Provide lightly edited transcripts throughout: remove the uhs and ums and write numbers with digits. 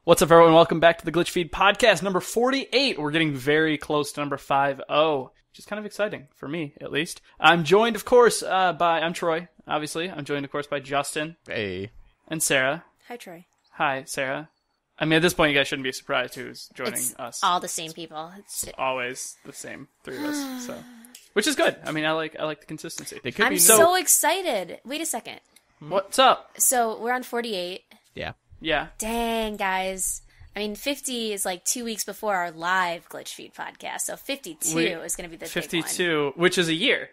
What's up, everyone? Welcome back to the Glitchfeed podcast, number 48. We're getting very close to number 50, which is kind of exciting, for me, at least. I'm joined, of course, I'm Troy, obviously. I'm joined, of course, by Justin. Hey. And Sarah. Hi, Troy. Hi, Sarah. I mean, at this point, you guys shouldn't be surprised who's joining us. All the same people. It's always the same three of us, so. Which is good. I mean, I like the consistency. I'm so excited. Wait a second. What's up? So, we're on 48. Yeah. Dang, guys. I mean, 50 is like 2 weeks before our live Glitchfeed podcast, so 52 is going to be the 52, big one. Which is a year.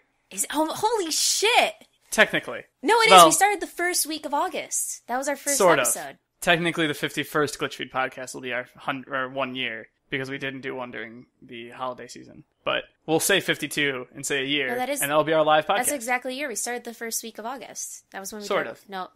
Holy shit! Technically. No, it is. We started the first week of August. That was our first episode. Technically, the 51st Glitchfeed podcast will be our 1 year, because we didn't do one during the holiday season. But we'll say 52 and say a year, and that'll be our live podcast. That's exactly a year. We started the first week of August. That was when we No,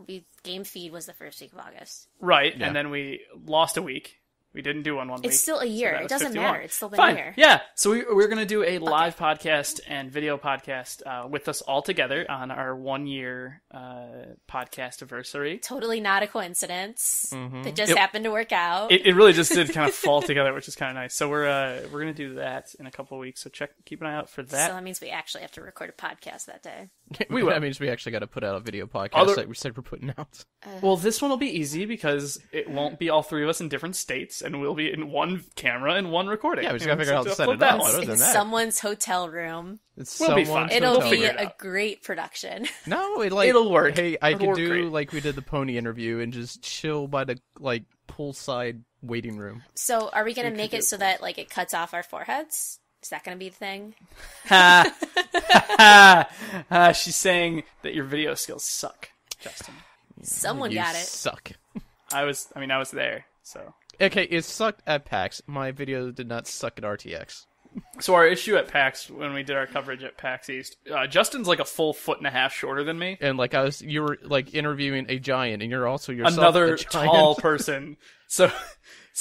Game Feed was the first week of August. Right, yeah. And then we lost a week. We didn't do one week. It's still a year. It doesn't 51. matter. It's still been a year. Yeah, so we're going to do a live podcast and video podcast with us all together on our 1 year podcast anniversary. Totally not a coincidence. Mm-hmm. It just happened to work out. It really just did kind of fall together, which is kind of nice. So we're going to do that in a couple of weeks. So keep an eye out for that. So that means we actually have to record a podcast that day. We will. That means we actually got to put out a video podcast that we said we're putting out. Well, this one will be easy because it won't be all three of us in different states, and we'll be in one camera and one recording. Yeah, we just gotta figure out how to set it up. It's someo's hotel room. We'll be fine. It'll be a great production. No, it'll work. Hey, I could do like we did the pony interview and just chill by the poolside waiting room. So, are we gonna make it so that it cuts off our foreheads? Is that going to be the thing? She's saying that your video skills suck, Justin. Someone got it. Suck. I was there, so. Okay, it sucked at PAX. My video did not suck at RTX. So our issue at PAX, when we did our coverage at PAX East, Justin's like a full 1.5 feet shorter than me. And you were interviewing a giant, and you're also yourself another a giant. Tall person. So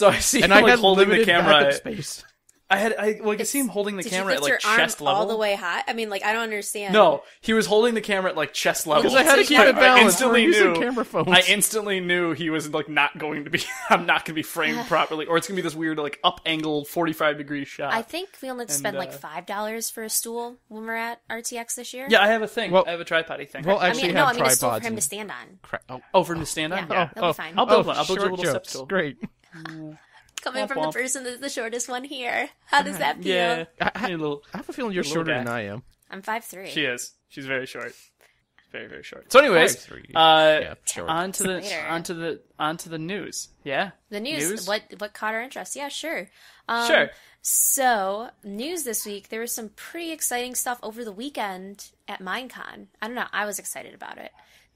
I see and him I had holding the camera. Space. I see him holding the camera at chest level. All the way high? I mean, I don't understand. No, he was holding the camera at chest level. Because I had to keep it balanced. I instantly knew he was not going to be. I'm not going to be framed properly, or it's going to be this weird up angled 45-degree shot. I think we only spend $5 for a stool when we're at RTX this year. Yeah, I have a thing. I have a tripod thing. Well, actually, I mean a stool for him to stand on. For him to stand on. Yeah, that'll be fine. I'll build one. I'll build you a little step stool. Great. Coming from the person that's the shortest one here. How does that feel? Yeah. I have a feeling you're shorter than I am. I'm 5'3". She is. She's very short. Very, very short. So anyways, on to the news. Yeah. The news. What caught our interest? Yeah, sure. Sure. So, news this week, there was some pretty exciting stuff over the weekend at Minecon. I don't know, I was excited about it.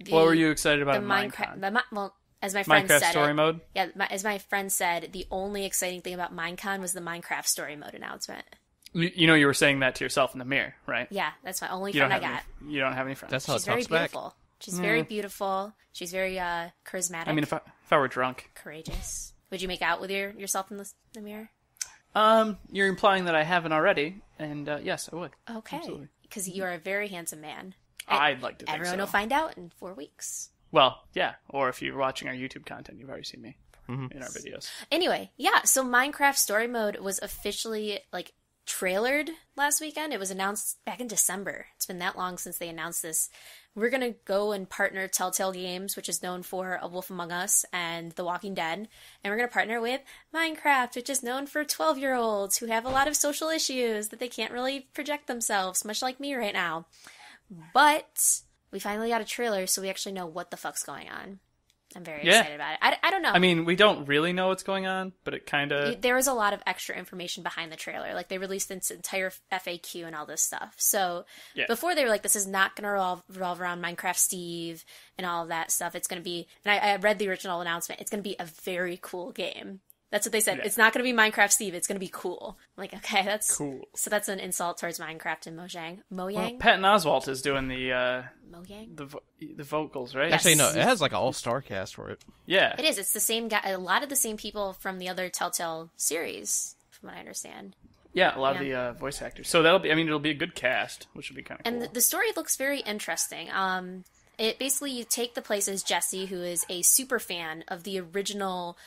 What were you excited about at Minecon? As my friend said, Minecraft story mode? Yeah, as my friend said, the only exciting thing about Minecon was the Minecraft story mode announcement. You were saying that to yourself in the mirror, right? Yeah, that's my only friend I got. You don't have any friends. That's how She's very beautiful. She's very beautiful. She's very charismatic. I mean, if I were drunk. Courageous. Would you make out with yourself in the mirror? You're implying that I haven't already, and yes, I would. Okay. Because you are a very handsome man. I'd like to think Everyone will find out in 4 weeks. Well, yeah. Or if you're watching our YouTube content, you've already seen me in our videos. Anyway, yeah. So Minecraft Story Mode was officially trailered last weekend. It was announced back in December. It's been that long since they announced this. We're gonna go and partner Telltale Games, which is known for A Wolf Among Us and The Walking Dead, and we're gonna partner with Minecraft, which is known for 12-year-olds who have a lot of social issues that they can't really project themselves, much like me right now. But we finally got a trailer, so we actually know what the fuck's going on. I'm very excited about it. I don't know. I mean, we don't really know what's going on, but it kind of... There was a lot of extra information behind the trailer. They released this entire FAQ and all this stuff. So, before they were this is not going to revolve around Minecraft Steve and all of that stuff. It's going to be... And I read the original announcement. It's going to be a very cool game. That's what they said. Yeah. It's not going to be Minecraft Steve. It's going to be cool. I'm like, okay, that's cool. So that's an insult towards Minecraft and Mojang. Mojang? Well, Patton Oswalt is doing the Mojang? the vocals, right? Yes. Actually, no. It has an all-star cast for it. Yeah, it is. It's the same guy. A lot of the same people from the other Telltale series, from what I understand. Yeah, a lot of the voice actors. So that'll be. I mean, it'll be a good cast, which will be kind of cool. And the story looks very interesting. It basically, you take the place as Jesse, who is a super fan of the original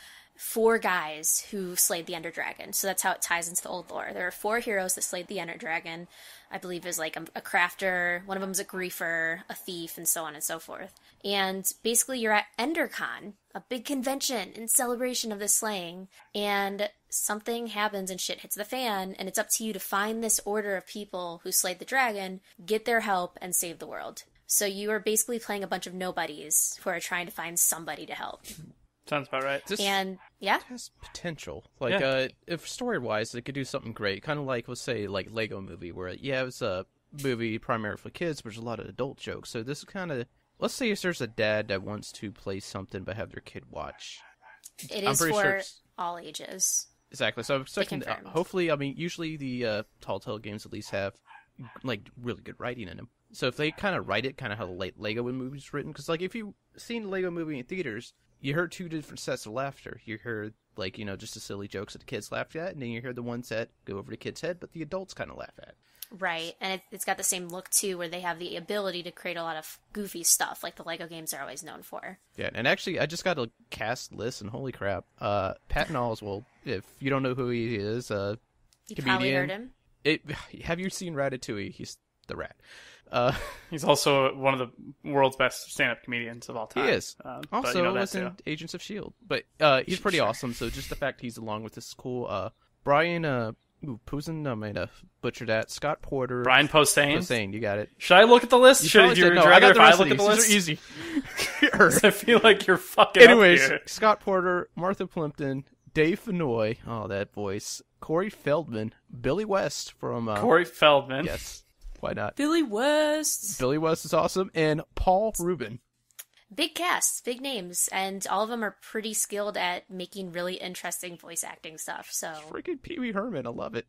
4 guys who slayed the Ender Dragon. So that's how it ties into the old lore. There are 4 heroes that slayed the Ender Dragon. I believe is like a crafter, one of them's a griefer, a thief, and so on and so forth. And basically you're at EnderCon, a big convention in celebration of this slaying, and something happens and shit hits the fan, and it's up to you to find this order of people who slayed the dragon, get their help, and save the world. So you are basically playing a bunch of nobodies who are trying to find somebody to help. Sounds about right. And yeah, It has potential. Like, if story-wise, it could do something great. Kind of like, let's say, like Lego Movie, where, yeah, it's a movie primarily for kids, but there's a lot of adult jokes. So this is kind of, let's say if there's a dad that wants to play something but have their kid watch. it is for all ages. Exactly. So I'm expecting, confirmed. hopefully, I mean, usually the Telltale games at least have, like, really good writing in them. So if they kind of write it kind of how the Lego movie's written, because, like, if you've seen the Lego movie in theaters, you heard 2 different sets of laughter. You heard, like, you know, just the silly jokes that the kids laughed at, and then you hear the ones that go over the kids' head, but the adults kind of laugh at. Right, and it's got the same look, too, where they have the ability to create a lot of goofy stuff, like the Lego games are always known for. Yeah, and actually, I just got a cast list, and holy crap, Patton Oswalt, if you don't know who he is, You comedian. probably heard him. Have you seen Ratatouille? He's the rat. He's also one of the world's best stand-up comedians of all time. He is. But Also, you know that was in too. Agents of S.H.I.E.L.D. But he's pretty awesome, so just the fact he's along with this cool Brian Posen, I might have butchered that. Scott Porter. Brian Posehn. Posehn, you got it. Should I look at the list? Should you no, rather I got if the I rest look of at the these. list? These are easy. I feel like you're fucking Anyways, up here. Scott Porter, Martha Plimpton, Dave Fennoy, oh, that voice, Corey Feldman, Billy West from... Corey Feldman. Yes, why not? Billy West. Billy West is awesome, and Paul Rubin. Big casts, big names, and all of them are pretty skilled at making really interesting voice acting stuff, so... Freaking Pee Wee Herman, I love it.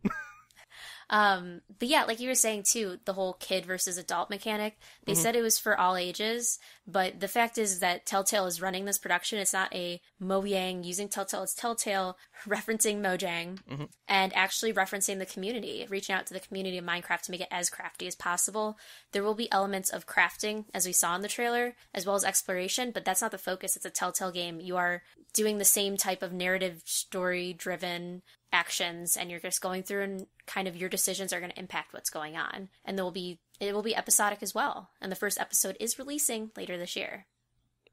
But yeah, like you were saying too, the whole kid versus adult mechanic, they said it was for all ages, but the fact is that Telltale is running this production. It's not a Mojang using Telltale, it's Telltale referencing Mojang and actually referencing the community, reaching out to the community of Minecraft to make it as crafty as possible. There will be elements of crafting, as we saw in the trailer, as well as exploration, but that's not the focus. It's a Telltale game. You are doing the same type of narrative, story-driven actions, and you're just going through and kind of your decisions are going to impact what's going on. And it will be episodic as well. And the first episode is releasing later this year.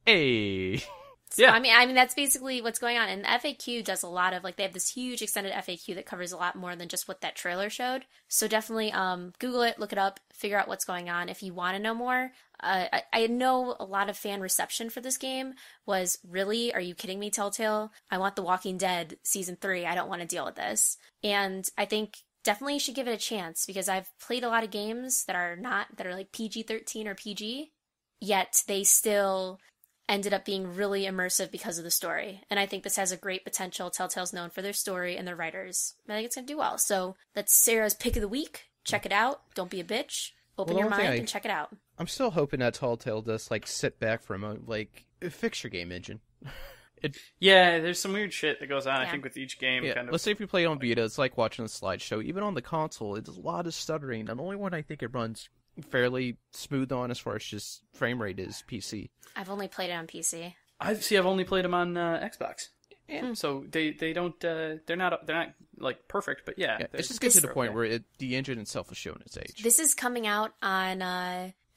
Hey. So, Yeah. I mean that's basically what's going on. And the FAQ does a lot of, like, they have this huge extended FAQ that covers a lot more than just what that trailer showed. So definitely Google it, look it up, figure out what's going on if you want to know more. I know a lot of fan reception for this game was, really, are you kidding me, Telltale? I want The Walking Dead Season 3. I don't want to deal with this. And I think definitely you should give it a chance, because I've played a lot of games that are like PG-13 or PG, yet they still ended up being really immersive because of the story. And I think this has a great potential. Telltale's known for their story and their writers. I think it's going to do well. So that's Sarah's pick of the week. Check it out. Don't be a bitch. Open your mind and check it out. I'm still hoping that Telltale does, like, sit back for a moment, like, fix your game engine. Yeah, there's some weird shit that goes on, Yeah. I think, with each game. Yeah, Kind of. let's say if you play it on Vita, it's like watching a slideshow. Even on the console, it's a lot of stuttering. And the only one I think it runs fairly smooth on as far as just frame rate is PC. I've only played it on PC. I've only played them on Xbox. Yeah. So they don't they're not like perfect, but yeah. It's just getting to the point where the engine itself has shown its age. This is coming out on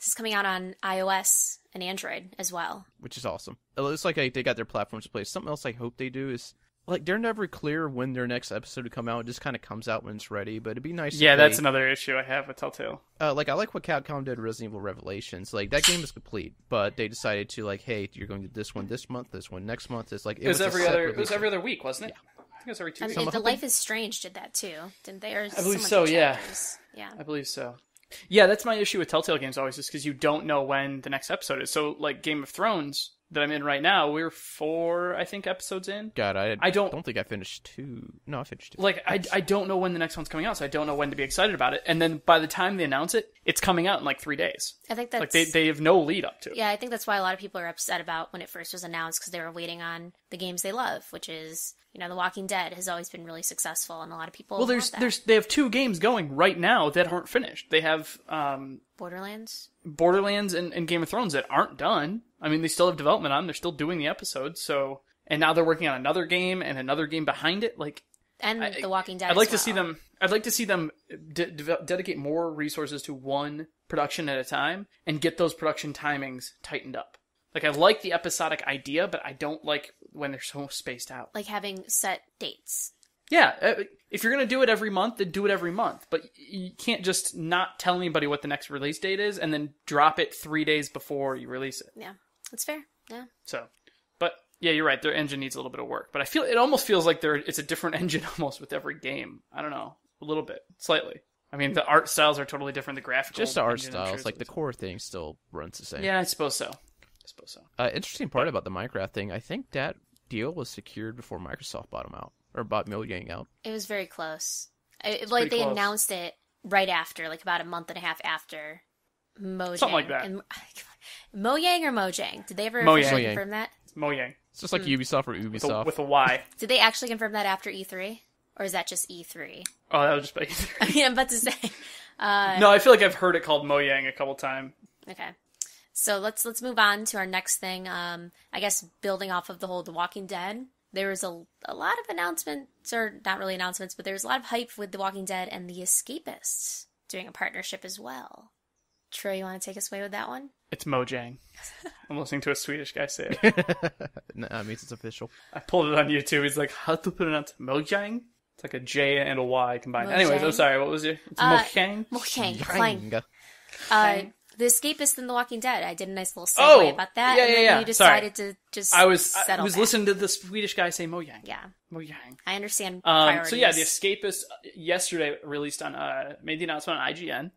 iOS and Android as well. Which is awesome. It looks like they got their platforms in place. Something else I hope they do is, like, they're never clear when their next episode would come out. It just kind of comes out when it's ready. But it'd be nice. Yeah, if that's they, another issue I have with Telltale. like, I like what Capcom did with Resident Evil Revelations. Like, that game is complete, but they decided to, like, hey, you're going to do this one this month, this one next month. It's like It was a every set other. It release. was every other week, wasn't it? I think it was every 2 weeks. And the hoping- Life is Strange did that too, didn't they? Or I believe someone so, did yeah. chapters. Yeah. I believe so. Yeah, that's my issue with Telltale games always, is because you don't know when the next episode is. So, like Game of Thrones that I'm in right now, we're 4, I think, episodes in. God, I don't think I finished 2. No, I finished 2. Like, I don't know when the next one's coming out, so I don't know when to be excited about it. And then by the time they announce it, it's coming out in like 3 days. I think that's Like, they have no lead up to it. yeah, I think that's why a lot of people are upset about when it first was announced, because they were waiting on the games they love, which is, you know, The Walking Dead has always been really successful, and a lot of people Well, want that. they have 2 games going right now that aren't finished. They have Borderlands. Borderlands and Game of Thrones that aren't done. I mean, they still have development on. They're still doing the episodes. So and now they're working on another game and another game behind it. Like, And The Walking Dead. I'd like as to see well. them. I'd like to see them dedicate more resources to one production at a time and get those production timings tightened up. Like, I like the episodic idea, but I don't like when they're so spaced out. Like having set dates. Yeah, if you're going to do it every month, then do it every month. But you can't just not tell anybody what the next release date is and then drop it 3 days before you release it. Yeah, that's fair. Yeah. So, but yeah, you're right. Their engine needs a little bit of work. But I feel it almost feels like it's a different engine almost with every game. I don't know, a little bit, slightly. I mean, the art styles are totally different. The graphical, Just the art engine, I'm sure, styles, like the core thing still runs the same. Yeah, I suppose so. Interesting part about the Minecraft thing, I think that deal was secured before Microsoft bought them out, or bought Mojang out. It was very close. Like, pretty they close. announced it right after, like about a month and a half after Mojang. Something like that. And, Mojang or Mojang? Did they ever Mojang. officially Mojang. confirm that? It's Mojang It's just like Ubisoft or with Ubisoft. with a Y. Did they actually confirm that after E3? Or is that just E3? Oh, that was just by I mean, I'm about to say. No, I feel like I've heard it called Mojang a couple times. Okay. So let's move on to our next thing. I guess building off of the whole The Walking Dead, there was a lot of announcements, or not really announcements, but there was a lot of hype with The Walking Dead and The Escapists doing a partnership as well. Troy, you want to take us away with that one? It's Mojang. I'm listening to a Swedish guy say it. No, that means it's official. I pulled it on YouTube. He's like, how to pronounce Mojang? It's like a J and a Y combined. Mojang. Anyways, I'm sorry. What was your? It's Mojang. Mojang. Yang. Fine. The Escapist and The Walking Dead. I did a nice little segue about that. Yeah, and yeah, then yeah. you decided to just I was settle back. listening to the Swedish guy say Mojang. Yeah, Mojang. I understand priorities. So yeah, The Escapists yesterday released on made the announcement on IGN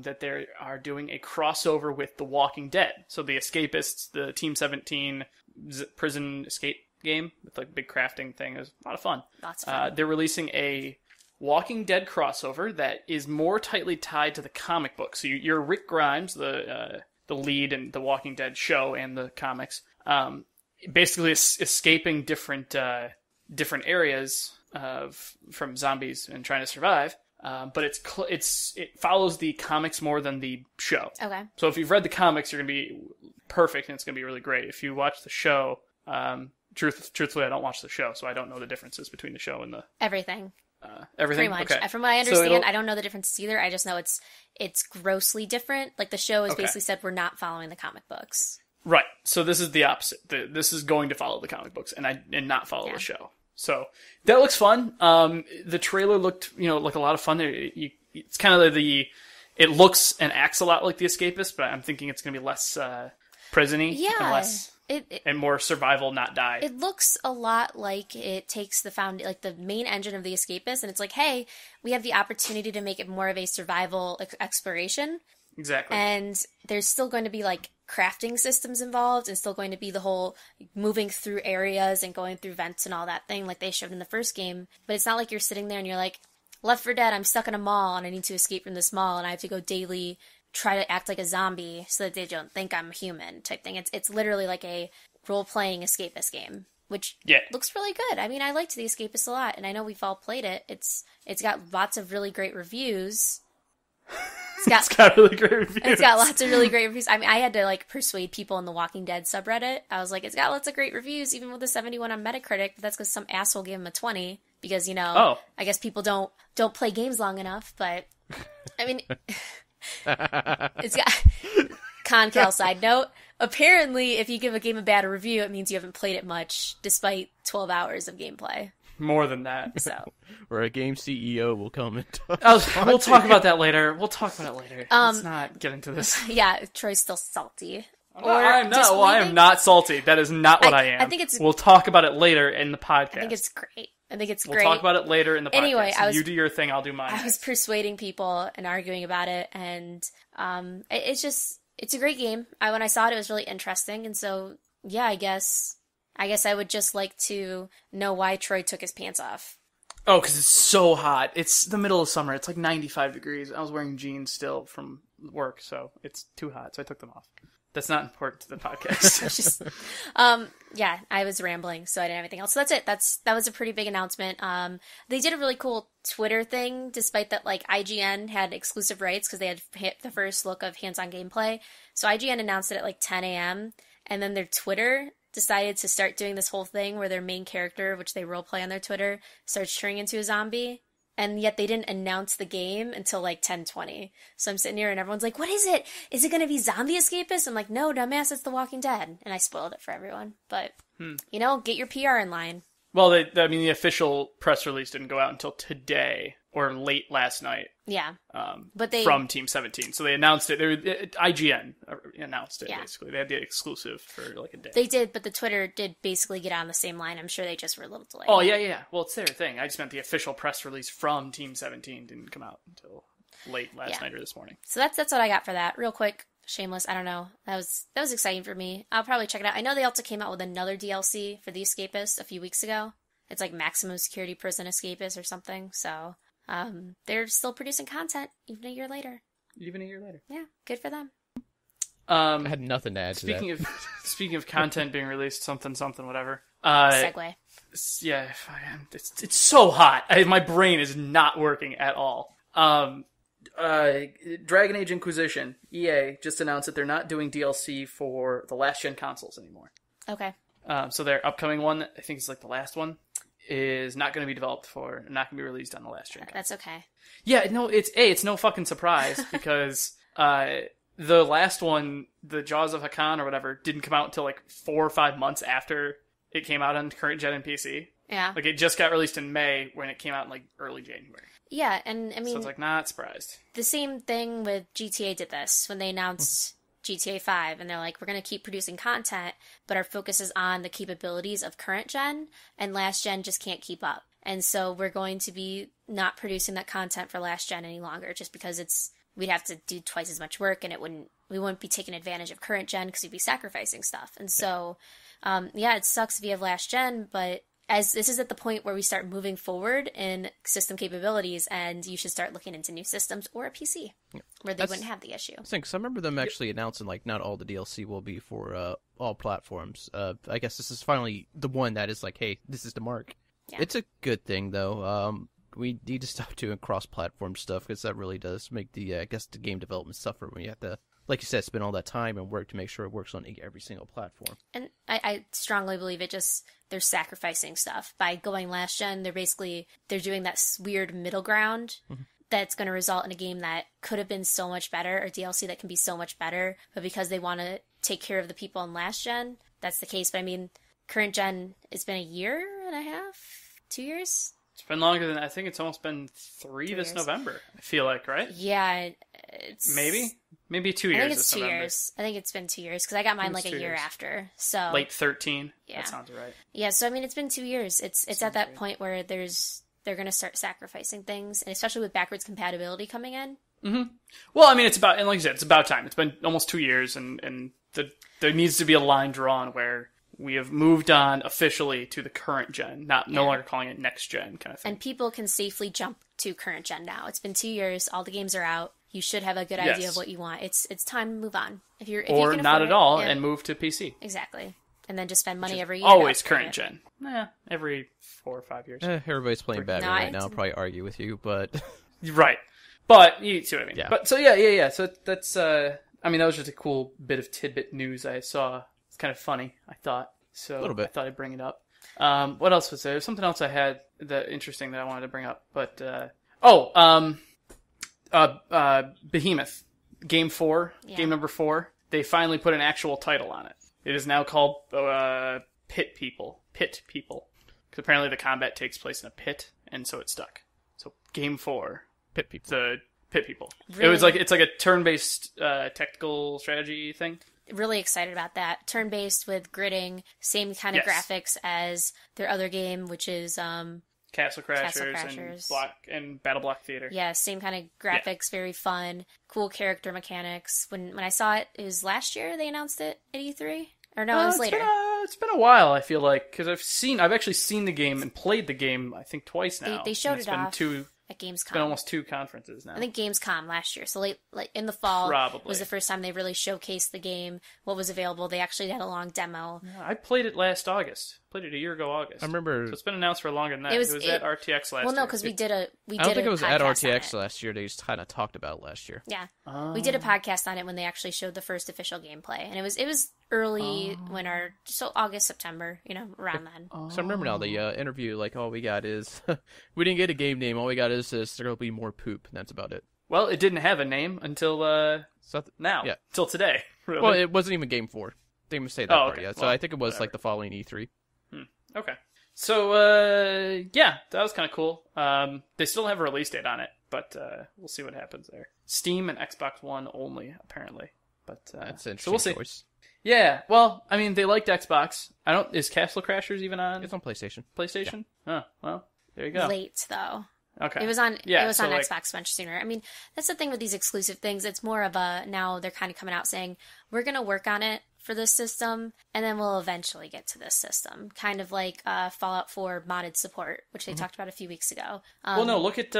that they are doing a crossover with The Walking Dead. So The Escapists, the Team 17 prison escape game with like big crafting thing, is a lot of fun. Lots of fun. They're releasing a Walking Dead crossover that is more tightly tied to the comic book. So you're Rick Grimes, the lead in the Walking Dead show and the comics, basically escaping different areas from zombies and trying to survive. But it follows the comics more than the show. Okay. So if you've read the comics, you're gonna be perfect and it's gonna be really great. If you watch the show, truthfully, I don't watch the show, so I don't know the differences between the show and the Everything. everything. Pretty much. Okay. From what I So understand, I don't know the differences either. I just know it's grossly different. Like the show has Okay. basically said we're not following the comic books. Right. So this is the opposite. This is going to follow the comic books and not follow Yeah. the show. So that looks fun. The trailer looked, like a lot of fun. It's kind of it looks and acts a lot like The Escapist, but I'm thinking it's going to be less prison-y Yeah. and less and more survival, not die. It looks a lot like it takes the main engine of The Escapist, and it's like, hey, we have the opportunity to make it more of a survival exploration. Exactly. And there's still going to be like crafting systems involved, and still going to be the whole moving through areas and going through vents and all that thing like they showed in the first game. But it's not like you're sitting there and you're like, Left 4 Dead, I'm stuck in a mall and I need to escape from this mall and I have to go daily try to act like a zombie so that they don't think I'm human type thing. It's literally like a role-playing escapist game, which looks really good. I mean, I liked The Escapist a lot, and I know we've all played it. It's got lots of really great reviews. It's got really great reviews. It's got lots of really great reviews. I mean, I had to like persuade people in the Walking Dead subreddit. I was like, it's got lots of great reviews, even with a 71 on Metacritic. But that's because some asshole gave him a 20 because I guess people don't play games long enough. But I mean, it's got Concal side note. Apparently, if you give a game a bad review, it means you haven't played it much, despite 12 hours of gameplay. More than that. So, Or a game CEO will come and talk. We'll talk about that later. Let's not get into this. yeah, Troy's still salty. I am not salty. That is not what I am. I think it's. We'll talk about it later in the podcast. I think it's great. We'll talk about it later in the podcast. Anyway, you do your thing, I'll do mine. I was persuading people and arguing about it, and it's a great game. When I saw it, it was really interesting, and so yeah, I guess I would just like to know why Troy took his pants off. Oh, because it's so hot. It's the middle of summer. It's like 95 degrees. I was wearing jeans still from work, so it's too hot, so I took them off. That's not important to the podcast. It's just, yeah, I was rambling, so I didn't have anything else. So that's it. That was a pretty big announcement. They did a really cool Twitter thing, despite that, like, IGN had exclusive rights because they had hit the first look of hands-on gameplay. So IGN announced it at like 10 a.m., and then their Twitter decided to start doing this whole thing where their main character, which they roleplay on their Twitter, starts turning into a zombie. And yet they didn't announce the game until like 10:20. So I'm sitting here and everyone's like, what is it? Is it going to be Zombie Escapist? I'm like, no, dumbass, it's The Walking Dead. And I spoiled it for everyone. But, get your PR in line. Well, the official press release didn't go out until today or late last night. Yeah. But from Team 17. So they announced it. IGN announced it, basically. They had the exclusive for like a day. They did, but the Twitter did basically get on the same line. I'm sure they just were a little delayed. Oh, yeah. Well, it's their thing. I just meant the official press release from Team 17 didn't come out until late last night or this morning. So that's what I got for that. Real quick. Shameless, I don't know. That was exciting for me. I'll probably check it out. I know they also came out with another DLC for The Escapist a few weeks ago. It's like Maximum Security Prison Escapist or something. So they're still producing content even a year later. Yeah, good for them. I had nothing to add to that. Speaking of content being released, something, whatever. Segue. Yeah, it's so hot. My brain is not working at all. Dragon Age Inquisition, EA, just announced that they're not doing DLC for the last-gen consoles anymore. Okay. So their upcoming one, I think it's like the last one, is not going to be not going to be released on the last-gen console. That's okay. Yeah, no, it's no fucking surprise, because the last one, the Jaws of Hakan or whatever, didn't come out until like 4 or 5 months after it came out on current gen and PC. Yeah. Like, it just got released in May when it came out in like early January. Yeah, and I mean... So it's like, not surprised. The same thing with GTA did this when they announced GTA 5, and they're like, we're going to keep producing content, but our focus is on the capabilities of current gen, and last gen just can't keep up. And so we're going to be not producing that content for last gen any longer, just because we'd have to do twice as much work, and we wouldn't be taking advantage of current gen because we'd be sacrificing stuff. And so, it sucks if you have last gen, but as this is at the point where we start moving forward in system capabilities, and you should start looking into new systems or a PC where they wouldn't have the issue. I remember them actually announcing like not all the DLC will be for all platforms. I guess this is finally the one that is like, hey, this is the mark. Yeah. It's a good thing though. We need to stop doing cross-platform stuff because that really does make the game development suffer when you have to, like you said, spend all that time and work to make sure it works on every single platform. And I strongly believe they're sacrificing stuff. By going last gen, they're doing that weird middle ground that's going to result in a game that could have been so much better, or DLC that can be so much better, but because they want to take care of the people in last gen, that's the case. But I mean, current gen, it's been a year and a half, 2 years? It's been longer than, I think it's almost been 3 this November, I feel like, right? Yeah, it's... Maybe 2 years. I think it's 2 years. I think it's been 2 years, because I got mine like a year after. So late 13. Yeah. That sounds right. Yeah, so I mean, it's been 2 years. It's at that point where they're going to start sacrificing things, and especially with backwards compatibility coming in. Mm-hmm. Well, I mean, it's about, and like you said, it's about time. It's been almost 2 years, and there needs to be a line drawn where we have moved on officially to the current gen, no longer calling it next gen kind of thing. And people can safely jump to current gen now. It's been 2 years. All the games are out. You should have a good idea of what you want. It's time to move on. If you can not afford at all, it, and move to PC. Exactly. And then just spend money every year. Always current gen. Every 4 or 5 years. Everybody's playing Batman right now. I'll probably argue with you, but... Right. But you see what I mean. Yeah. But so yeah. So that's that was just a cool bit of tidbit news I saw. It's kind of funny, I thought. So a little bit. I thought I'd bring it up. What else was there? There's something else I had interesting that I wanted to bring up. But Behemoth, Game number 4. They finally put an actual title on it. It is now called Pit People. Because apparently the combat takes place in a pit, and so it stuck. So Game 4, Pit People. The Pit People. Really? It's like a turn-based tactical strategy thing. Really excited about that. Turn-based with gridding, same kind of graphics as their other game, which is Castle Crashers. And Battle Block Theater. Yeah, same kind of graphics, very fun, cool character mechanics. When I saw it, it was last year they announced it at E3? Or no, it was later. It's been a while, I feel like, because I've actually seen the game and played the game, I think, twice now. They showed it off at Gamescom. It's been almost 2 conferences now. I think Gamescom last year. So late in the fall Probably. was the first time they really showcased the game, what was available. They actually had a long demo. I played it last August. played it a year ago August. I remember. So it's been announced for longer than that. It it was was at RTX last year. Well, no, because we did a I don't think it was at podcast on RTX last year. They just kind of talked about it last year. Yeah, we did a podcast on it when they actually showed the first official gameplay, and it was early winter, so August, September, around then. So I remember now the interview, like, all we got is we didn't get a game name. All we got is this. There'll be more poop, and that's about it. Well, it didn't have a name until now. Yeah. Till today. Really. Well, it wasn't even Game 4. They didn't say that part yet. So Well, I think it was whatever. like the following E3. Okay. So, yeah, that was kind of cool. They still have a release date on it, but we'll see what happens there. Steam and Xbox One only, apparently. But That's an so interesting we'll see. choice. Yeah, well, I mean, they liked Xbox. Is Castle Crashers even on It's on PlayStation. PlayStation? Oh, well, there you go. Late though. Okay. It was on. Yeah, it was so, on like- Xbox much sooner. I mean, that's the thing with these exclusive things. It's more of a now they're kind of coming out saying we're going to work on it for this system, and then we'll eventually get to this system. Kind of like Fallout 4 modded support, which they talked about a few weeks ago. Well, no, look at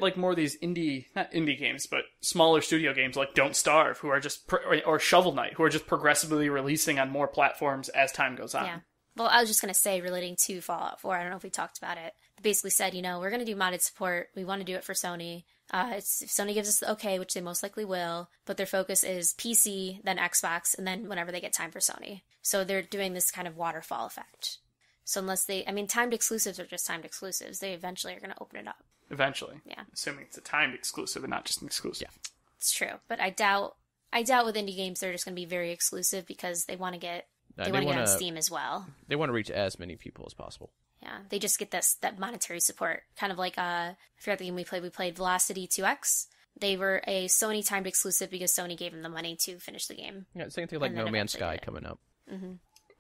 like more of these not indie games, but smaller studio games like Don't Starve, who are just or Shovel Knight, who are just progressively releasing on more platforms as time goes on. Yeah. Well, I was just going to say, relating to Fallout 4, I don't know if we talked about it. They basically said, we're going to do modded support. We want to do it for Sony. If Sony gives us the okay, which they most likely will, but their focus is PC, then Xbox, and then whenever they get time for Sony. So they're doing this kind of waterfall effect. So timed exclusives are just timed exclusives. They eventually are going to open it up. Eventually. Yeah. Assuming it's a timed exclusive and not just an exclusive. Yeah. It's true. But I doubt with indie games they're just going to be very exclusive because they want to get on Steam as well. They want to reach as many people as possible. Yeah, they just get that monetary support. Kind of like, I forgot the game we played. We played Velocity 2X. They were a Sony timed exclusive because Sony gave them the money to finish the game. Yeah, same thing like And then No Man's eventually Sky did it. coming up.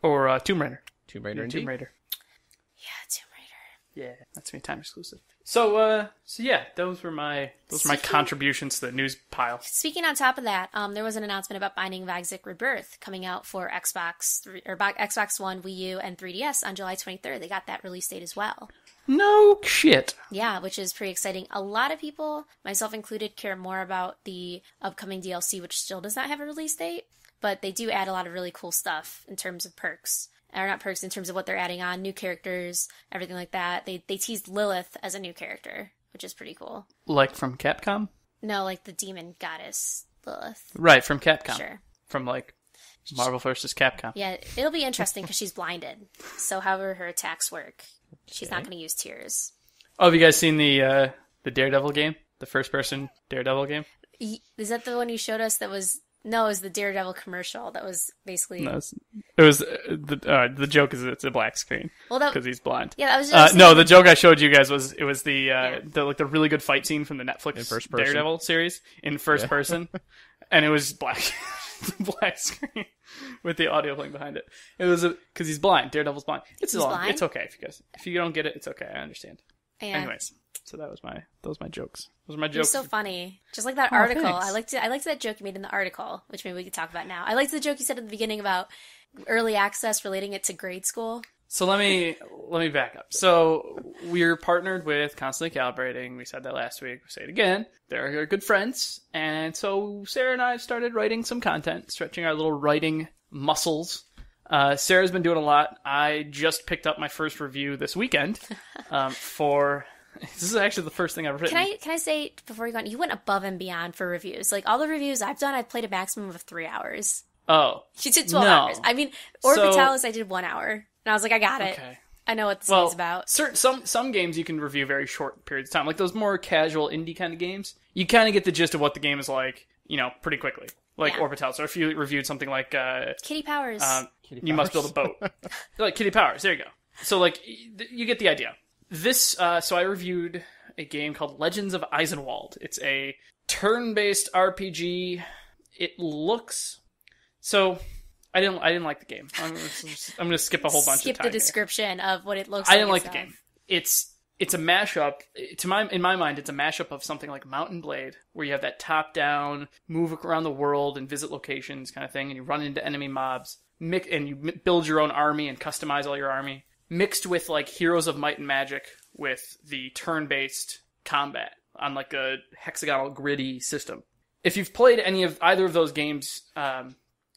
Or Tomb Raider. Tomb Raider, Yeah, indeed. Tomb Raider. Yeah, Tomb Raider. Yeah, that's me time exclusive. So yeah, those were my contributions to the news pile. Speaking on top of that, there was an announcement about Binding of Isaac Rebirth coming out for Xbox One, Wii U, and 3DS on July 23rd. They got that release date as well. No shit. Yeah, which is pretty exciting. A lot of people, myself included, care more about the upcoming DLC, which still does not have a release date, but they do add a lot of really cool stuff in terms of perks. Or not perks, in terms of what they're adding on, new characters, everything like that. They teased Lilith as a new character, which is pretty cool. Like from Capcom? No, like the demon goddess Lilith. Right, from Capcom. Sure. From like Marvel vs. Capcom. Yeah, it'll be interesting because she's blinded. So however her attacks work, she's not going to use tears. Oh, have you guys seen the Daredevil game? The first person Daredevil game? Is that the one you showed us that was... No, it was the Daredevil commercial that was basically... No, it was the joke is it's a black screen because he's blind. Yeah, that was just... No, the joke I showed you guys the really good fight scene from the Netflix In first person. Daredevil series in first person, and it was black screen with the audio playing behind it. It was because he's blind. Daredevil's blind. He's blind? It's okay if you don't get it, it's okay. I understand. And Anyways, so those are my jokes. Those are my it was jokes. so funny. Just like that Oh, article. thanks. I liked that joke you made in the article, which maybe we could talk about now. I liked the joke you said at the beginning about early access, relating it to grade school. So let me back up. So we're partnered with Constantly Calibrating. We said that last week. We say it again. They're good friends. And so Sarah and I started writing some content, stretching our little writing muscles. Sarah's been doing a lot. I just picked up my first review this weekend for... This is actually the first thing I've written. Can I say, before you go on, you went above and beyond for reviews. Like, all the reviews I've done, I've played a maximum of 3 hours. Oh. She did 12 No. hours. I mean, Orbitalis, I did 1 hour. And I was like, I got it. Okay. I know what this game's about. Some games you can review very short periods of time. Like those more casual indie kind of games, you kind of get the gist of what the game is like, pretty quickly. Like Yeah. Orbitalis. Or if you reviewed something like... Kitty Powers. You must build a boat. Like Kitty Powers. There you go. So, like, you get the idea. So I reviewed a game called Legends of Eisenwald. It's a turn-based RPG. It looks... So, I didn't like the game. I'm going to skip a whole bunch of Skip time the here. description of what it looks I like. didn't like and the stuff. game. It's a mashup. In my mind, it's a mashup of something like Mount and Blade, where you have that top-down, move around the world and visit locations kind of thing, and you run into enemy mobs, and you build your own army and customize all your army, mixed with like Heroes of Might and Magic with the turn-based combat on like a hexagonal gritty system. If you've played either of those games,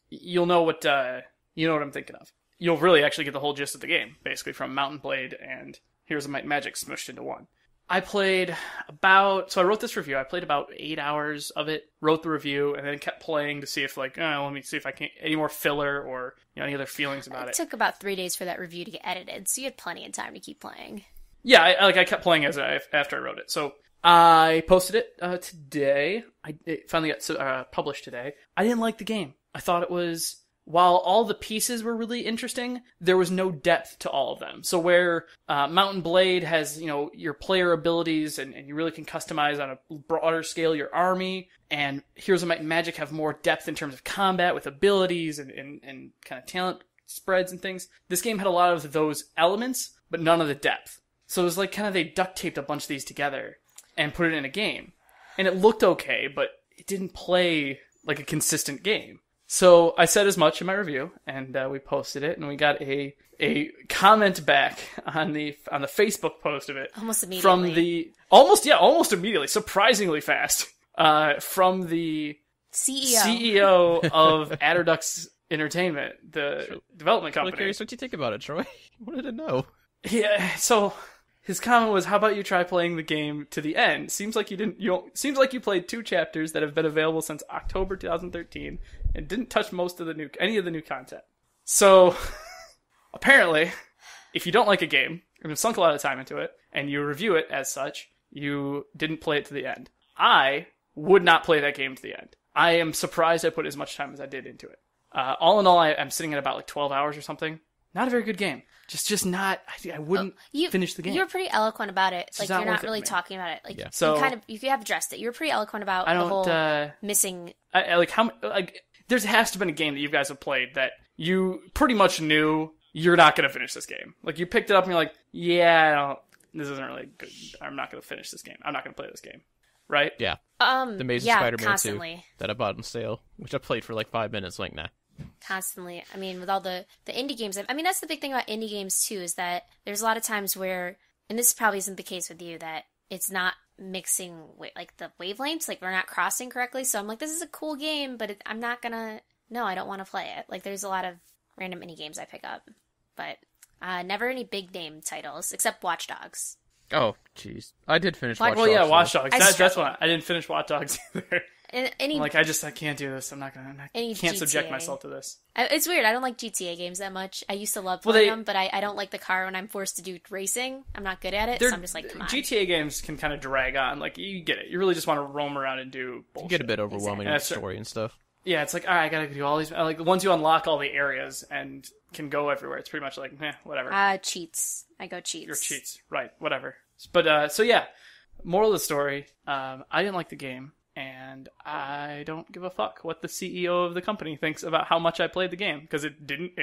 you'll know what I'm thinking of. you'll really actually get the whole gist of the game, basically, from Mountain Blade and Heroes of Might and Magic smushed into one. I wrote this review. I played about 8 hours of it, wrote the review, and then kept playing to see if, let me see if I can any more filler or any other feelings about it. It took about 3 days for that review to get edited, so you had plenty of time to keep playing. Yeah, I kept playing after I wrote it. So I posted it today. It finally got published today. I didn't like the game. I thought it was... While all the pieces were really interesting, there was no depth to all of them. So where Mountain Blade has, your player abilities and you really can customize on a broader scale your army, and Heroes of Might and Magic have more depth in terms of combat with abilities and kind of talent spreads and things, this game had a lot of those elements, but none of the depth. So it was like kind of they duct taped a bunch of these together and put it in a game. And it looked okay, but it didn't play like a consistent game. So I said as much in my review, and we posted it, and we got a comment back on the Facebook post of it almost immediately from the almost immediately, surprisingly fast, from the CEO of Adderducks Entertainment, the development company. I'm curious what you think about it, Troy. I wanted to know. Yeah, so his comment was, "How about you try playing the game to the end? Seems like you didn't. Seems like you played 2 chapters that have been available since October 2013 and didn't touch any of the new content." So apparently, if you don't like a game and have sunk a lot of time into it and you review it as such, you didn't play it to the end. I would not play that game to the end. I am surprised I put as much time as I did into it. All in all, I'm sitting at about like 12 hours or something. Not a very good game. Just not. I wouldn't finish the game. You were pretty eloquent about it. Like you're not really talking about it. Like so, you have addressed it. You were pretty eloquent about the whole missing. There has to have been a game that you guys have played that you pretty much knew you're not going to finish this game. Like you picked it up and you're like, yeah, this isn't really good. I'm not going to finish this game. I'm not going to play this game. Right? Yeah. The Amazing Spider-Man constantly. 2 that I bought on sale, which I played for like 5 minutes. Like, nah. Constantly. I mean, with all the indie games, I mean, that's the big thing about indie games too, is that there's a lot of times where, and this probably isn't the case with you, that it's not mixing like the wavelengths, like we're not crossing correctly. So I'm like, this is a cool game, but I'm not gonna. No, I don't want to play it. Like, there's a lot of random indie games I pick up, but never any big name titles except Watch Dogs. Oh, jeez, I did finish Watch Dogs. Well, yeah, Watch Dogs. That's one. I didn't finish Watch Dogs either. I can't do this. I can't subject myself to this. It's weird. I don't like GTA games that much. I used to love playing them, but I don't like the car when I'm forced to do racing. I'm not good at it, so I'm just like, come on. GTA games can kind of drag on. Like, you get it. You really just want to roam around and do bullshit. You get a bit overwhelming with the story and stuff. Yeah, it's like, all right, I gotta do all these. Like, once you unlock all the areas and can go everywhere, it's pretty much like, whatever. Cheats. I go cheats. Your cheats. Right, whatever. But, so yeah. Moral of the story, I didn't like the game. And I don't give a fuck what the CEO of the company thinks about how much I played the game, because it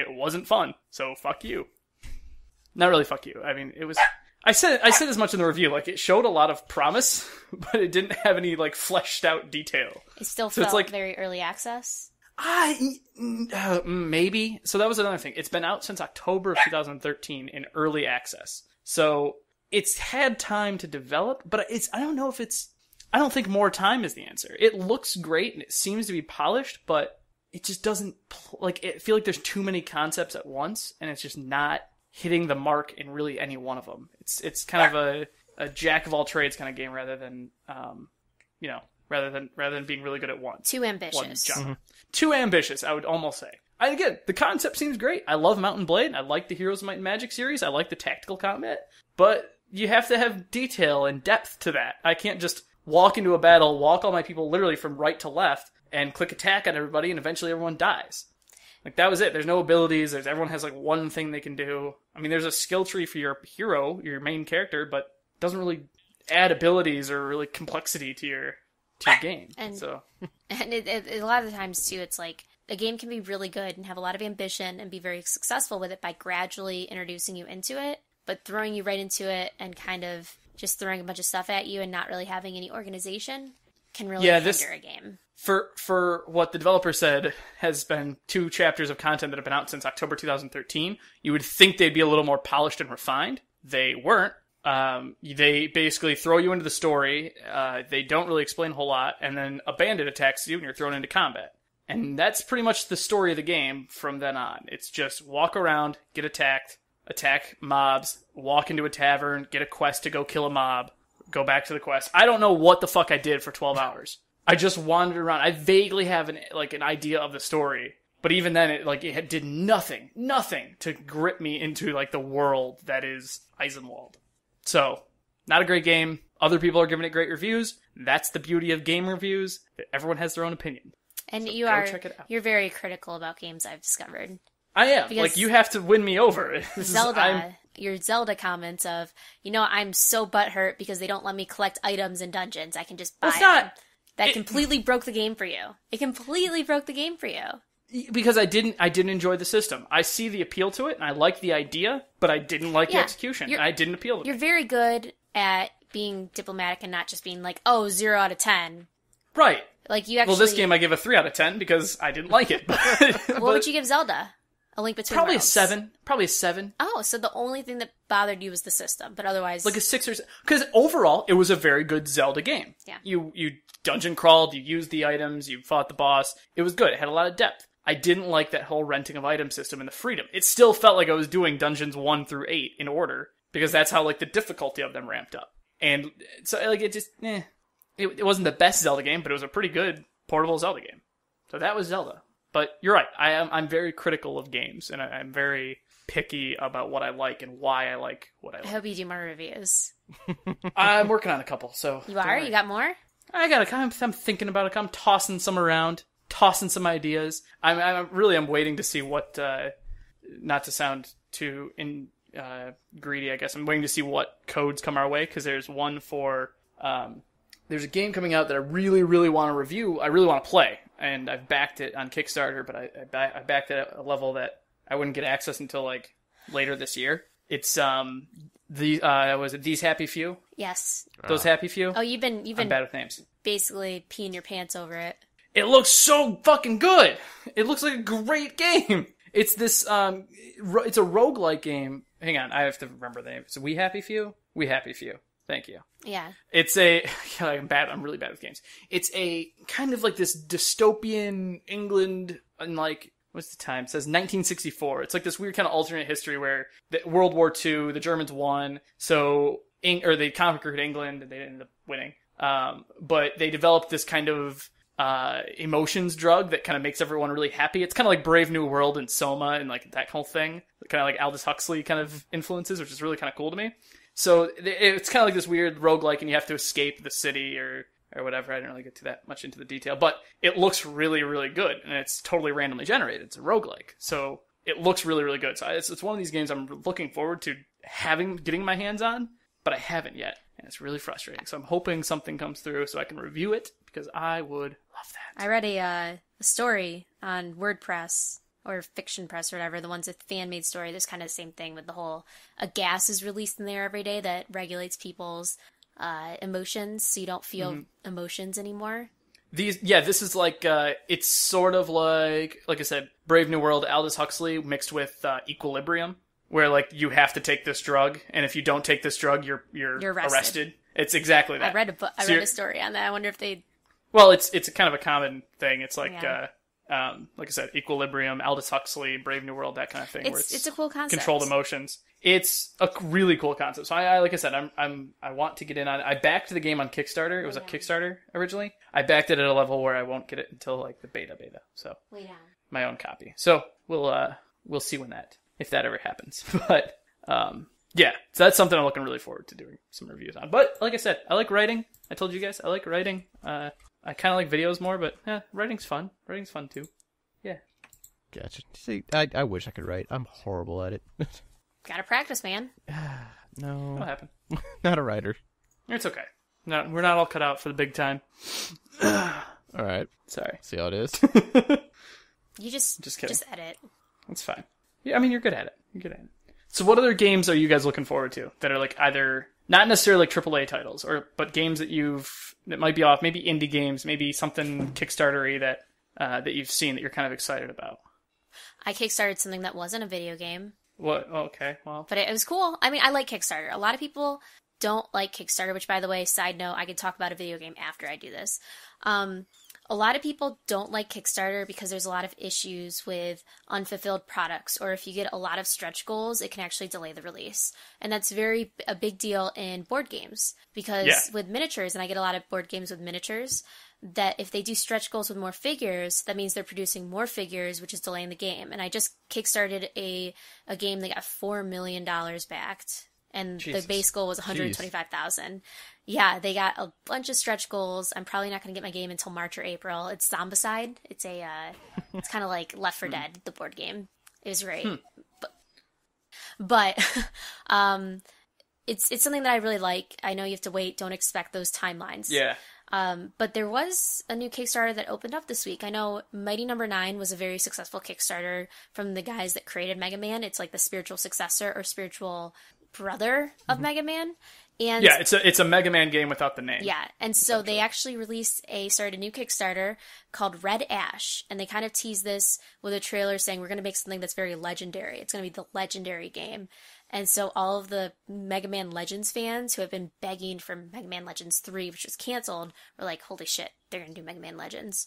wasn't fun. So fuck you. Not really fuck you. I mean, it was. I said as much in the review. Like, it showed a lot of promise, but it didn't have any like fleshed out detail. It still felt like very early access. Maybe. So that was another thing. It's been out since October of 2013 in early access. So it's had time to develop, but I don't know if it's. I don't think more time is the answer. It looks great and it seems to be polished, but it just doesn't I feel like there's too many concepts at once, and it's just not hitting the mark in really any one of them. It's kind of a jack of all trades kind of game rather than rather than being really good at one. Too ambitious. Too ambitious, I would almost say. Again, the concept seems great. I love Mountain Blade. I like the Heroes of Might and Magic series. I like the tactical combat, but you have to have detail and depth to that. I can't just walk into a battle, walk all my people literally from right to left, and click attack on everybody, and eventually everyone dies. Like, that was it. There's no abilities. Everyone has, like, one thing they can do. I mean, there's a skill tree for your hero, your main character, but it doesn't really add abilities or really complexity to your game. And so, a lot of the times, too, it's like, a game can be really good and have a lot of ambition and be very successful with it by gradually introducing you into it, but throwing you right into it and kind of just throwing a bunch of stuff at you and not really having any organization can really hinder a game. For what the developer said has been 2 chapters of content that have been out since October 2013. You would think they'd be a little more polished and refined. They weren't. They basically throw you into the story. They don't really explain a whole lot, and then a bandit attacks you and you're thrown into combat. And that's pretty much the story of the game from then on. It's just walk around, get attacked, attack mobs, walk into a tavern, get a quest to go kill a mob, go back to the quest. I don't know what the fuck I did for 12 hours. I just wandered around. I vaguely have an idea of the story, but even then, it did nothing to grip me into like the world that is Eisenwald. So, not a great game. Other people are giving it great reviews. That's the beauty of game reviews. That everyone has their own opinion. And so check it out. You're very critical about games, I've discovered. I am. Because you have to win me over. Your Zelda comments of, I'm so butthurt because they don't let me collect items in dungeons. I can just buy them. That completely broke the game for you. It completely broke the game for you. Because I didn't enjoy the system. I see the appeal to it, and I like the idea, but I didn't like the execution. I didn't appeal to me. You're very good at being diplomatic and not just being like, 0 out of 10. Right. Like, you actually... Well, this game I give a 3 out of 10 because I didn't like it. What would you give Zelda? A Link Between Probably Worlds? a 7. Probably a 7. Oh, so the only thing that bothered you was the system, but otherwise... Like a 6 or 7. Because overall, it was a very good Zelda game. Yeah. You dungeon crawled, you used the items, you fought the boss. It was good. It had a lot of depth. I didn't like that whole renting of item system and the freedom. It still felt like I was doing dungeons 1 through 8 in order, because that's how the difficulty of them ramped up. And so it just, it wasn't the best Zelda game, but it was a pretty good portable Zelda game. So that was Zelda. But you're right, I'm very critical of games, and I'm very picky about what I like and why I like what I like. I hope you do more reviews. I'm working on a couple, so... You are? You got more? I'm thinking about it. I'm tossing some around, tossing some ideas. I'm waiting to see what, not to sound too greedy, I guess. I'm waiting to see what codes come our way, because there's one for, there's a game coming out that I really, really want to review. I really want to play, and I've backed it on Kickstarter, but I backed it at a level that I wouldn't get access until later this year. It's was it These Happy Few? Yes. Those Happy Few? Oh, you've been I'm bad with names. Basically peeing your pants over it. It looks so fucking good. It looks like a great game. It's this it's a roguelike game. Hang on, I have to remember the name. It's We Happy Few? We Happy Few. Thank you. Yeah. It's I'm really bad with games. It's a kind of like this dystopian England and what's the time? It says 1964. It's like this weird kind of alternate history where World War II, the Germans won, so they conquered England and they ended up winning. But they developed this kind of emotions drug that kind of makes everyone really happy. It's kind of like Brave New World and Soma and that whole thing. Kind of like Aldous Huxley kind of influences, which is really kind of cool to me. So it's kind of like this weird roguelike, and you have to escape the city or whatever. I didn't really get to that much into the detail, but it looks really, really good, and it's totally randomly generated. It's a roguelike, so it looks really, really good. So it's one of these games I'm looking forward to getting my hands on, but I haven't yet, and it's really frustrating. So I'm hoping something comes through so I can review it, because I would love that. I read a story on WordPress or Fiction Press or whatever, the ones with fan-made story. There's kind of the same thing with the whole, a gas is released in there every day that regulates people's emotions, so you don't feel emotions anymore. This is it's sort of like I said, Brave New World, Aldous Huxley mixed with Equilibrium, where you have to take this drug, and if you don't take this drug, you're arrested. It's exactly that. I read a story on that. I wonder if they... Well, it's kind of a common thing. It's like I said, Equilibrium, Aldous Huxley, Brave New World, that kind of thing. It's a cool concept. Controlled emotions. It's a really cool concept. So I like I said, I want to get in on it. I backed the game on Kickstarter. It was a Kickstarter originally. I backed it at a level where I won't get it until the beta. So my own copy. So we'll see if that ever happens. But so that's something I'm looking really forward to doing some reviews on. But like I said, I like writing. I told you guys I like writing. I kind of like videos more, but writing's fun. Writing's fun too. Yeah. Gotcha. See, I wish I could write. I'm horrible at it. Gotta practice, man. No. What'll happen? Not a writer. It's okay. No, we're not all cut out for the big time. All right. Sorry. See how it is. You just kidding. Just edit. That's fine. Yeah, I mean, you're good at it. So what other games are you guys looking forward to that are either not necessarily AAA titles, but games that might be off, maybe indie games, maybe something Kickstarter-y that you've seen that you're kind of excited about? I kickstarted something that wasn't a video game. What? Oh, okay, well. But it was cool. I mean, I like Kickstarter. A lot of people don't like Kickstarter, which, by the way, side note, I could talk about a video game after I do this. A A lot of people don't like Kickstarter because there's a lot of issues with unfulfilled products, or if you get a lot of stretch goals, it can actually delay the release. And that's a big deal in board games because with miniatures, and I get a lot of board games with miniatures, that if they do stretch goals with more figures, that means they're producing more figures, which is delaying the game. And I just kickstarted a game that got $4 million backed, and the base goal was 125,000. Yeah, they got a bunch of stretch goals. I'm probably not going to get my game until March or April. It's Zombicide. It's it's kind of like Left 4 Dead, the board game. It was great, but it's something that I really like. I know you have to wait. Don't expect those timelines. Yeah. But there was a new Kickstarter that opened up this week. I know Mighty Number 9 was a very successful Kickstarter from the guys that created Mega Man. It's like the spiritual successor or spiritual brother of Mega Man. And yeah, it's a Mega Man game without the name. Yeah, and so they actually started a new Kickstarter called Red Ash, and they kind of teased this with a trailer saying we're going to make something that's very legendary. It's going to be the legendary game. And so all of the Mega Man Legends fans who have been begging for Mega Man Legends 3, which was canceled, were like, holy shit, they're going to do Mega Man Legends.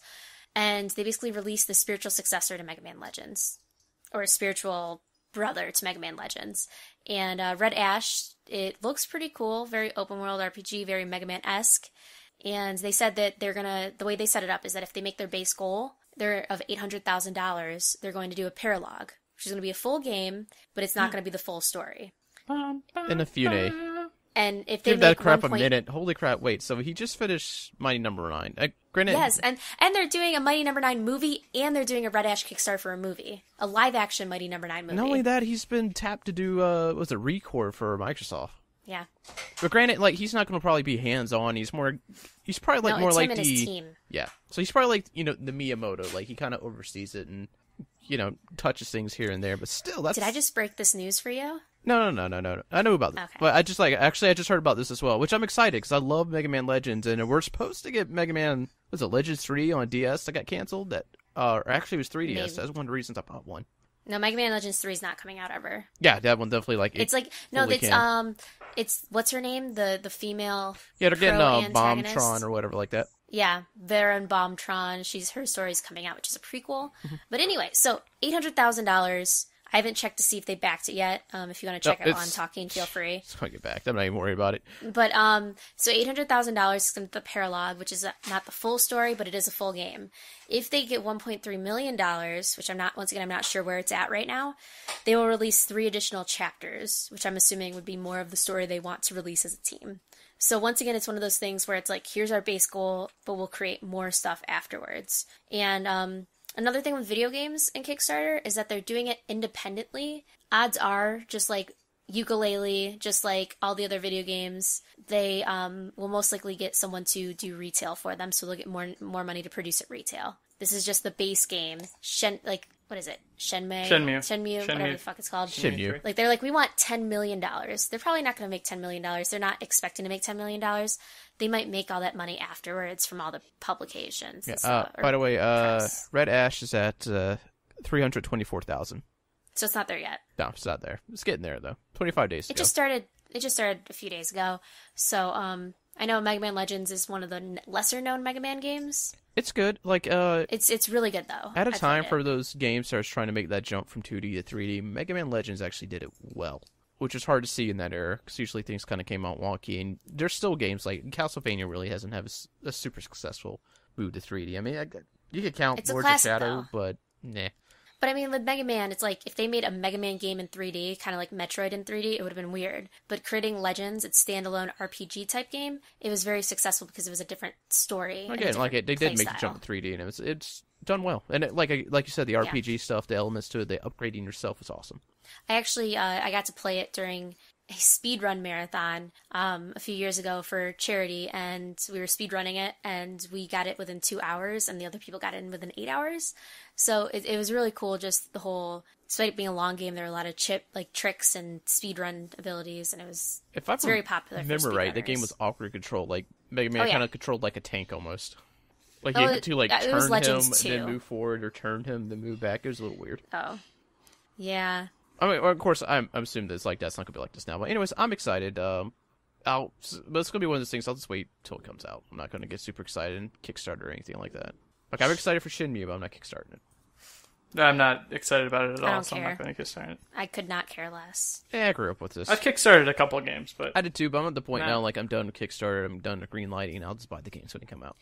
And they basically released the spiritual successor to Mega Man Legends, or a spiritual brother to Mega Man Legends. And Red Ash, it looks pretty cool, very open world RPG, very Mega Man-esque. And they said that the way they set it up is that if they make their base goal, they're of $800,000, they're going to do a paralogue, which is going to be a full game, but it's not going to be the full story. In a few days. And if they give that crap a minute. Holy crap! Wait, so he just finished Mighty Number 9. Granted, yes, and they're doing a Mighty Number 9 movie, and they're doing a Red Ash Kickstarter for a movie, a live action Mighty Number 9 movie. Not only that, he's been tapped to do Recore for Microsoft. Yeah. But granted, like, he's not going to probably be hands on. He's probably like more like his team. Yeah. So he's probably like the Miyamoto. Like, he kind of oversees it and touches things here and there. But still, that's. Did I just break this news for you? No. I know about this. Okay. But I just I just heard about this as well, which I'm excited because I love Mega Man Legends, and we're supposed to get Mega Man, was it Legends 3 on DS that got canceled? That or actually it was 3DS. Maybe. That's one of the reasons I bought one. No, Mega Man Legends 3 is not coming out ever. Yeah, that one definitely it's what's her name? The female. Yeah, they're getting Bombtron or whatever like that. Yeah, Vera and Bombtron. Her story's coming out, which is a prequel. But anyway, so $800,000. I haven't checked to see if they backed it yet. If you want to check it while I'm talking, feel free. It's going to get backed. I'm not even worried about it. But, so $800,000 is the paralogue, which is not the full story, but it is a full game. If they get $1.3 million, which I'm not sure where it's at right now, they will release 3 additional chapters, which I'm assuming would be more of the story they want to release as a team. So once again, it's one of those things where it's like, here's our base goal, but we'll create more stuff afterwards. And, another thing with video games in Kickstarter is that they're doing it independently. Odds are, just like Yooka-Laylee, just like all the other video games, they will most likely get someone to do retail for them, so they'll get more money to produce at retail. This is just the base game. What is it? Shenmue, whatever the fuck it's called. Shenmue. Like, they're like, we want $10 million. They're probably not going to make $10 million. They're not expecting to make $10 million. They might make all that money afterwards from all the publications. Yeah, by the way, Red Ash is at $324,000. So it's not there yet. No, it's not there. It's getting there, though. 25 days ago. It just started a few days ago. So, I know Mega Man Legends is one of the lesser-known Mega Man games. It's good. Like, it's really good, though. At a time for those games that was trying to make that jump from 2D to 3D, Mega Man Legends actually did it well, which is hard to see in that era, because usually things kind of came out wonky, and there's still games like Castlevania really hasn't had a super successful move to 3D. I mean, you could count Lords of Shadow, but nah. But I mean, with Mega Man, it's like, if they made a Mega Man game in 3D, kind of like Metroid in 3D, it would have been weird. But creating Legends, its standalone RPG type game, it was very successful because it was a different story. Again, they did make the jump to 3D, and it's done well. And like you said, the RPG stuff, the elements to it, the upgrading yourself was awesome. I actually, I got to play it during a speedrun marathon a few years ago for charity, and we were speedrunning it, and we got it within 2 hours, and the other people got it in within 8 hours. So it was really cool, just the whole, despite it being a long game, there were a lot of tricks and speedrun abilities, and it's very popular for remember right, the game was awkward control. Like, Mega Man kind of controlled like a tank almost. Like, you had to turn him and then move forward, or turn him then move back. It was a little weird. Oh. Yeah. I mean, of course, I'm assuming that's not going to be like this now. But anyways, I'm excited. But it's going to be one of those things, I'll just wait till it comes out. I'm not going to get super excited and Kickstarter or anything like that. Like, I'm excited for Shenmue, but I'm not kickstarting it. I'm not excited about it at I all, don't so care. I'm not going to kickstart it. I could not care less. Yeah, I grew up with this. I've kickstarted a couple of games, but I did too, but I'm at the point Nah. now, like, I'm done with Kickstarter, I'm done with greenlighting, and I'll just buy the games when they come out.